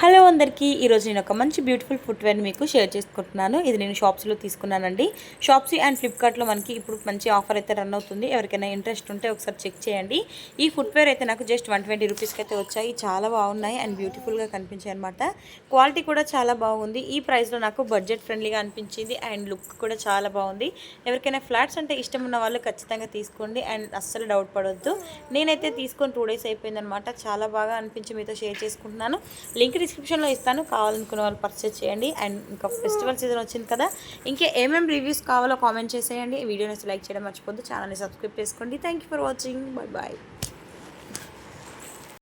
Hello అందరికీ ఈరోజు నేను ఒక మంచి బ్యూటిఫుల్ ఫుట్వేర్ని మీకు షేర్ చేసుకుంటున్నాను. ఇది నేను షాప్స్లో తీసుకున్నానండి. షాప్సీ అండ్ ఫ్లిప్కార్ట్లో మనకి ఇప్పుడు మంచి ఆఫర్ అయితే రన్ అవుతుంది. ఎవరికైనా ఇంట్రెస్ట్ ఉంటే ఒకసారి చెక్ చేయండి. ఈ ఫుట్వేర్ అయితే నాకు జస్ట్ 120 రూపీస్కి అయితే వచ్చాయి. చాలా బాగున్నాయి అండ్ బ్యూటిఫుల్గా కనిపించాయి అనమాట. క్వాలిటీ కూడా చాలా బాగుంది. ఈ ప్రైస్లో నాకు బడ్జెట్ ఫ్రెండ్లీగా అనిపించింది అండ్ లుక్ కూడా చాలా బాగుంది. ఎవరికైనా ఫ్లాట్స్ అంటే ఇష్టం ఉన్న వాళ్ళు ఖచ్చితంగా తీసుకోండి అండ్ అస్సలు డౌట్ పడవద్దు. నేనైతే తీసుకొని 2 డేస్ అయిపోయిందనమాట. చాలా బాగా అనిపించి మీతో షేర్ చేసుకుంటున్నాను. లింక్ డిస్క్రిప్షన్లో ఇస్తాను, కావాలనుకున్న వాళ్ళు పర్చేస్ చేయండి. అండ్ ఇంకా ఫెస్టివల్ సీజన్ వచ్చింది కదా, ఇంకా ఏమేమి రివ్యూస్ కావాలో కామెంట్ చేసేయండి. వీడియోని లైక్ చేయడం మర్చిపోద్దు, ఛానల్ని సబ్స్క్రైబ్ చేసుకోండి. Thank you for watching. Bye bye.